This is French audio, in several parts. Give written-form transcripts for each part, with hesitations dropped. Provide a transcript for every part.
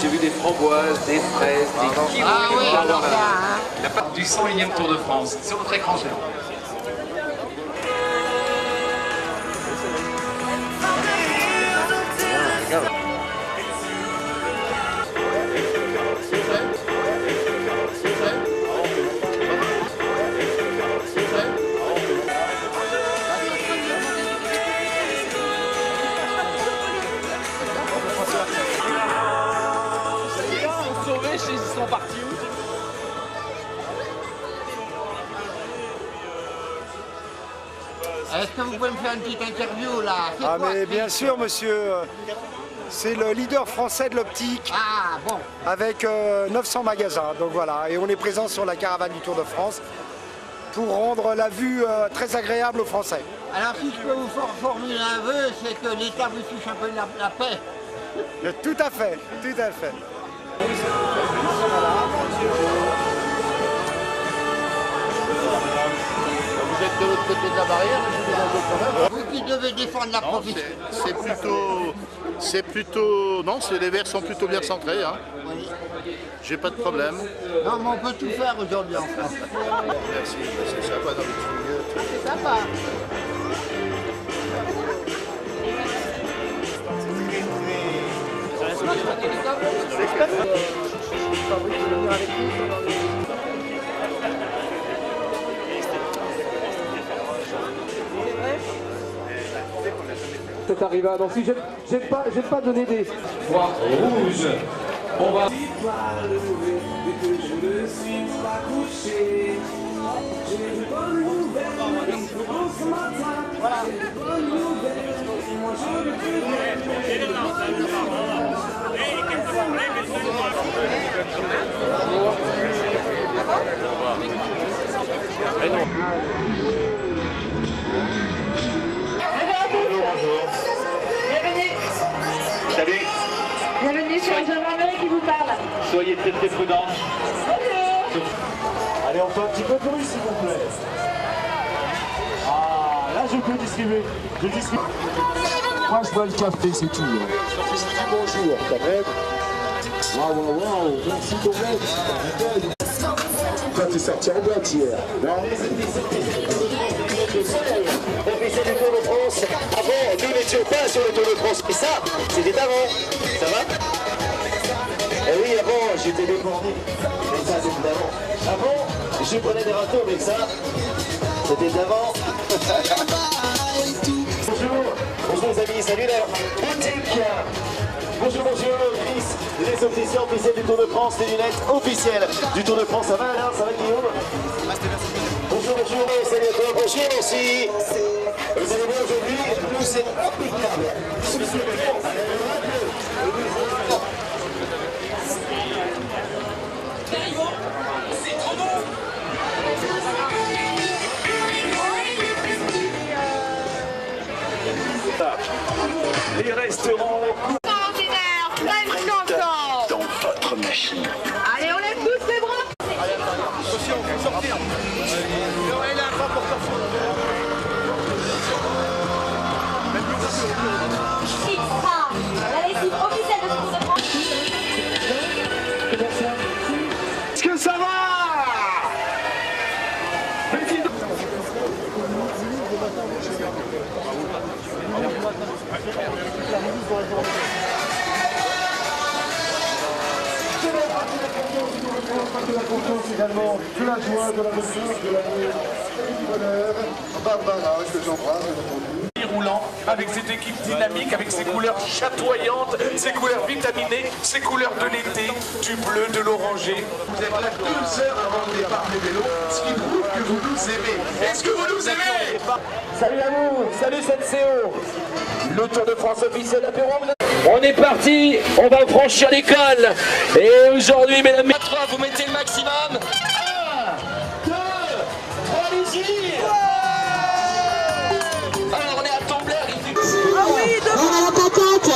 J'ai vu des framboises, des fraises, des kiwis. Ah oui, alors ça, La part du 101e Tour de France sur notre écran géant. Ils sont partis où? est-ce que vous pouvez me faire une petite interview là? Ah mais bien sûr monsieur, c'est le leader français de l'optique. Ah bon. Avec 900 magasins, donc voilà, et on est présent sur la caravane du Tour de France pour rendre la vue très agréable aux Français. Alors si je peux vous formuler un vœu, c'est que l'État vous touche un peu la paix. Tout à fait, tout à fait. Vous êtes de l'autre côté de la barrière, je suis de l'autre quand même. Vous qui devez défendre la profession. C'est plutôt... Non, les verts sont plutôt bien centrés. Hein. Oui. J'ai pas de problème. Non, mais on peut tout faire aujourd'hui en France. Merci, c'est sympa dans le petit milieu. C'est sympa. C'est arrivé. Donc si j'ai pas donné des... Voix rouge. On va... Salut. Bienvenue sur les gendarmeries qui vous parle. Soyez très très prudents. Allez, on fait un petit peu de bruit s'il vous plaît. Ah, là je peux distribuer. Je distribue. Moi je bois le café, c'est tout. Bonjour, quand même. Waouh, merci ton mec. Toi t'es sorti en boîte hier, non? Officier du Tour de France. Avant, nous n'étions pas sur le Tour de France. Et ça, c'était avant. Ça va? Eh oui, avant, j'étais décourné. Mais ça, c'était avant. Avant, je prenais des râteaux, mais ça, c'était d'avant. Bonjour les amis, salut la boutique. Bonjour, Chris, les officiers officiels du Tour de France, les lunettes officielles du Tour de France. Ça va Alain, ça va Guillaume? Bonjour, salut à toi, bonjour aussi. Vous allez voir aujourd'hui, nous c'est impeccable. Les restaurants Dans votre machine. Allez, on lève tous les bras. Attention, sortir. Elle a un pas pour Ici sera la lessive officielle de Tour de France. Est-ce que ça va? De la confiance également, de la joie, de la ressource, de l'amour et du bonheur. Barbara, que j'embrasse, bien entendu. Roulant, avec cette équipe dynamique, avec ses couleurs chatoyantes, ses couleurs vitaminées, ses couleurs de l'été, du bleu, de l'orangé. Vous êtes là 2 heures avant le départ des vélos, ce qui prouve que vous nous aimez. Est-ce que vous nous aimez? Salut à vous, salut cette CO. Le Tour de France officiel d'apéro. On est parti, on va franchir l'école. Et aujourd'hui, mesdames, messieurs, vous mettez le maximum. 1, 2, 3, allez-y. Alors on est à Tomblair, il fait... Ah oui, devant la patate.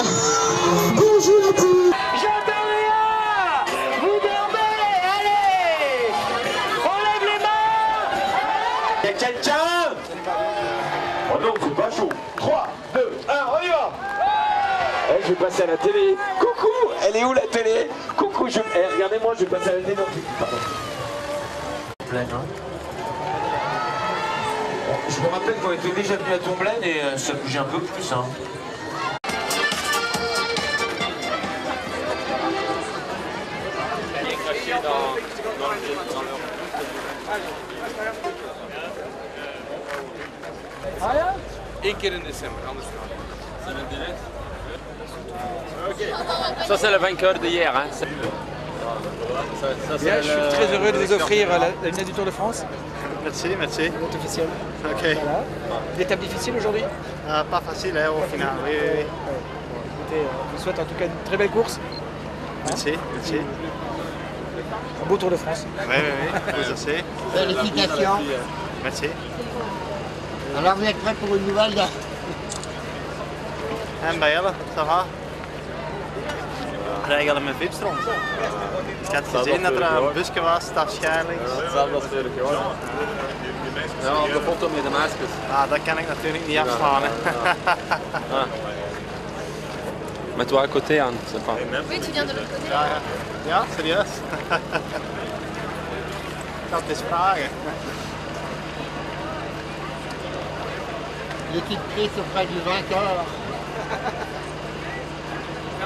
Bonjour à tous. J'entends rien. Vous dormez, allez. On lève les mains. Y'a quelqu'un? Oh non, c'est pas chaud. 3, 2, 1, on y va. Je vais passer à la télé. Coucou, elle Elle est où la télé? Coucou, regardez-moi, je vais passer à la télé. Pardon. Pleine, hein. Je me rappelle qu'on était déjà venu à Tomblaine et ça bougeait un peu plus. Hein. Eén keer in december, anders niet. Ça c'est le vainqueur d'hier. Hein. Bien, je suis très heureux de vous offrir la lunette du Tour de France. Merci, merci. Lunette officielle. Ok. Voilà. L'étape difficile aujourd'hui? Pas facile hein, au final, oui, oui, oui. Écoutez, je vous souhaite en tout cas une très belle course. Merci, merci. Un beau Tour de France. Oui, oui, oui, vous aussi. Félicitations. Merci. Alors vous êtes prêts pour une nouvelle? En bij jullie, ça va? Krijgen jullie mijn fiets rond? Ik had gezien dat er een busje was, waarschijnlijk. Hetzelfde als vorig jaar. Ja, op de foto met de meisjes. Ah, dat kan ik natuurlijk niet afslaan. Ah. Mets-toi à côté, Anne, c'est pas. Oui, tu viens de l'autre côté. Ja, ja. Ja, serieus? Ik had het eens vragen. L'équipe prise auprès du vainqueur.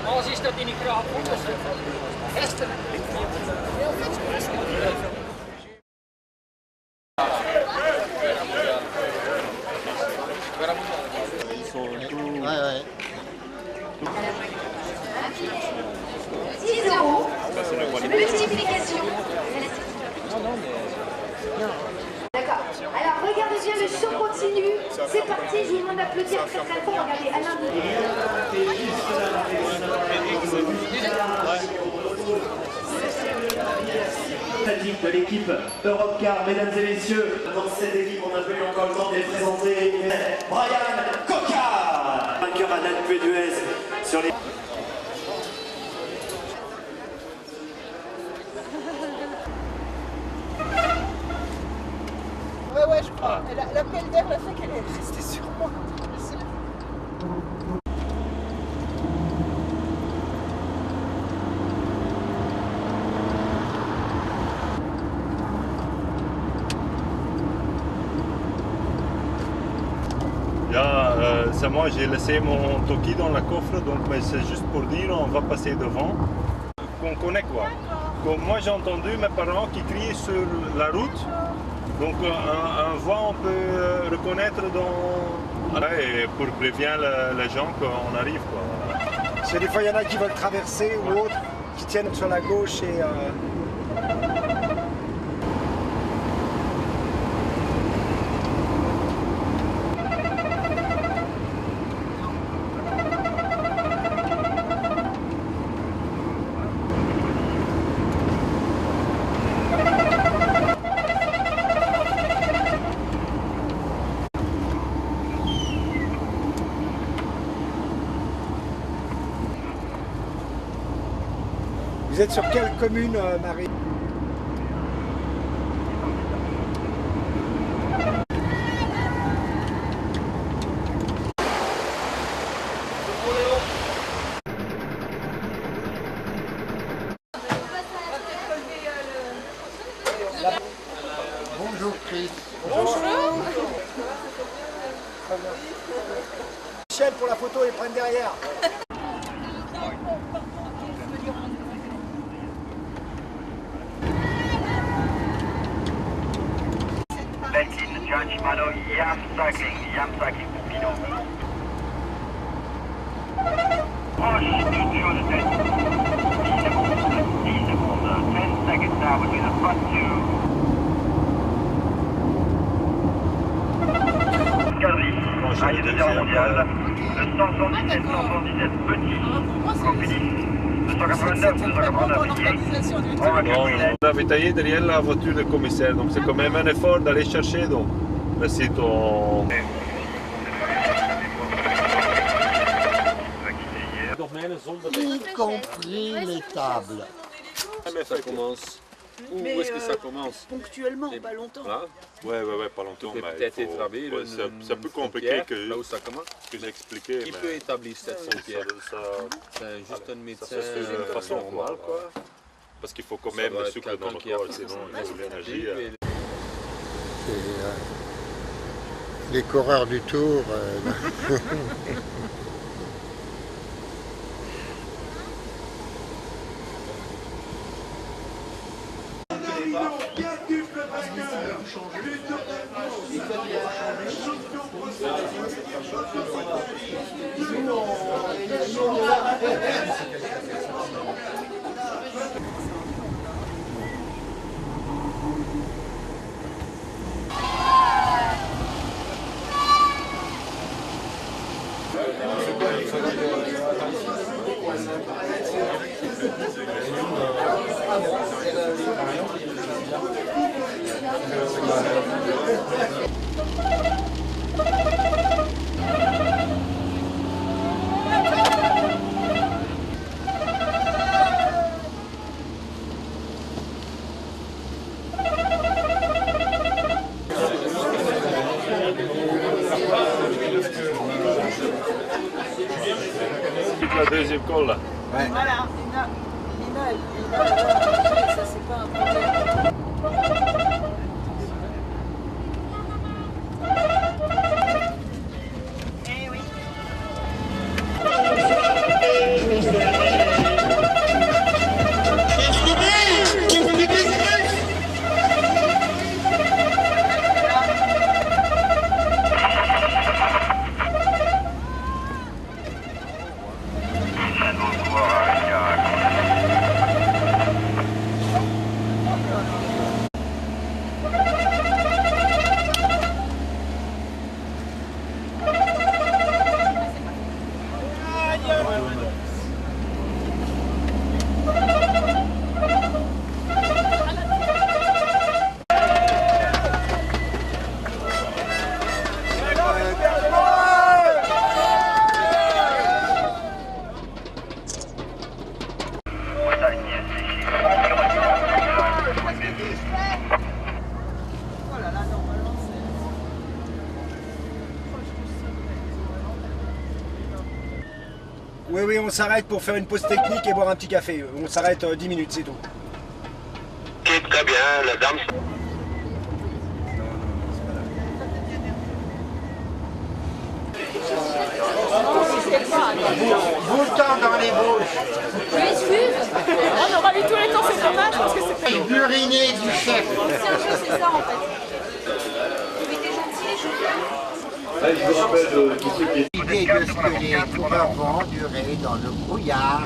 Als is dat in die kraal Hesten. Ouais, ouais. 10 €. Multiplication. D'accord. Alors regardez bien, le show continue. C'est parti, je vous demande d'applaudir très très fort. Regardez Alain De l'équipe Europcar, mesdames et messieurs, dans cette équipe, on n'a pas eu encore le temps de les présenter. Brian Coca, vainqueur à l'Alpe d'Huez sur les. Ouais, je crois. L'appel d'air l'a fait qu'elle est restée sur moi. C'est moi, j'ai laissé mon Toki dans la coffre, donc c'est juste pour dire on va passer devant. Qu'on connaît quoi. Comme moi j'ai entendu mes parents qui crient sur la route, donc un voix on peut reconnaître dans... Et pour prévenir les gens qu'on arrive quoi. Parce que des fois il y en a qui veulent traverser ou autres, qui tiennent sur la gauche et... Vous êtes sur quelle commune, Marie? Bonjour Chris. Bonjour. Michel pour la photo et prenne derrière. Gianni Malo, Yam Cycling pour Pinot. Proche, toute chose faite. 10 secondes. 10 seconds now between the front two. Galerie, rallye de terre mondial. Le 177 petit. Copini. 289, 289. On avait taillé derrière la voiture du commissaire, donc c'est quand même un effort d'aller chercher. Donc, merci ton. Y compris les tables. Ça commence. Où est-ce que ça commence? Ponctuellement, pas longtemps. Là? Ouais, pas longtemps. Tu peux Mais peut-être établir c'est un peu compliqué que là où ça commence. j'ai expliqué. Qui peut établir cette frontière? C'est juste un médecin normal, quoi. Parce qu'il faut quand même le sucre dans le corps, sinon il faut l'énergie. Les coureurs du Tour. La deuxième col là. Ouais. Voilà, ça c'est pas un problème. Eh oui. Oui, on s'arrête pour faire une pause technique et boire un petit café. On s'arrête 10 minutes, c'est tout. Ok, très bien, la dame. Vous le temps dans les bouches. Je m'excuse. On aura eu tous les temps, c'est dommage parce que c'est pas... L'uriné du chef. C'est ça en fait. L'idée de ce que les coureurs vont endurer dans le brouillard.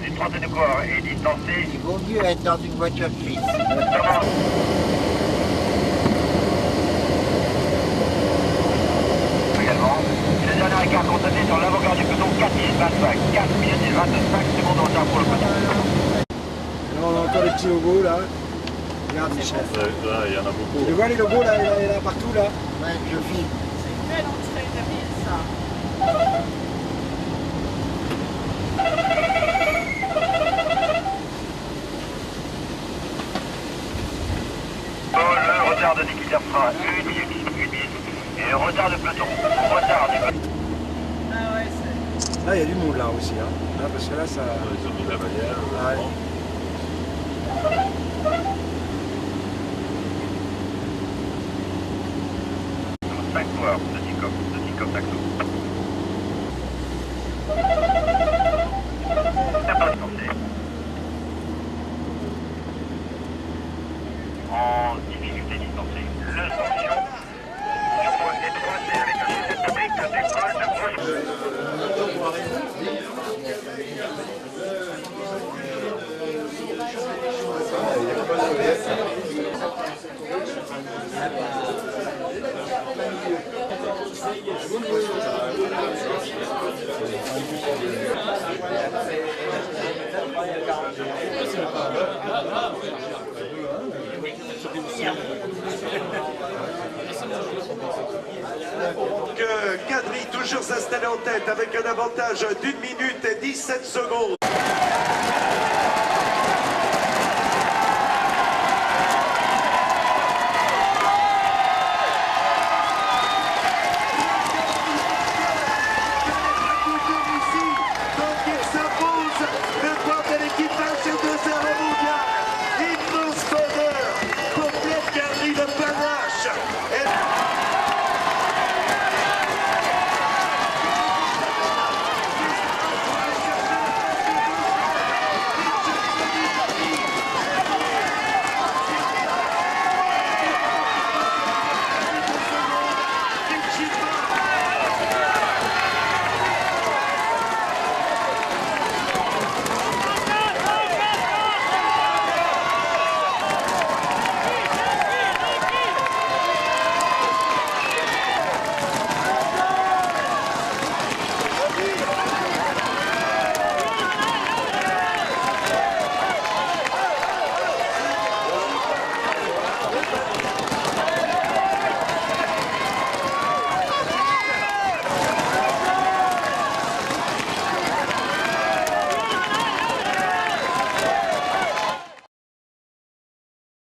Du tracé de corps est distancé. Il vaut mieux être dans une voiture grise. Également, le dernier écart constaté sur l'avant-garde du peloton, 4 minutes 25. 4 minutes et 25 secondes de retard pour le peloton. Là, on a encore les petits logos là. Regarde Michel. Là, il y en a beaucoup. Tu vois les logos là, il y en a partout là. Ouais, je filme. C'est une belle entrée de ville ça. Le retard de Nikita sera 1 minute. Et le retard de peloton. Retard du peloton. Ah ouais, c'est... Là, il y a du monde là aussi. Hein. Là, parce que là, ça... Ils ont mis la barrière. Ouais. Petit cop taxo. En difficulté distancée, le sanction est croisé avec un système public d'école de Kadri toujours installé en tête avec un avantage d'1 minute et 17 secondes.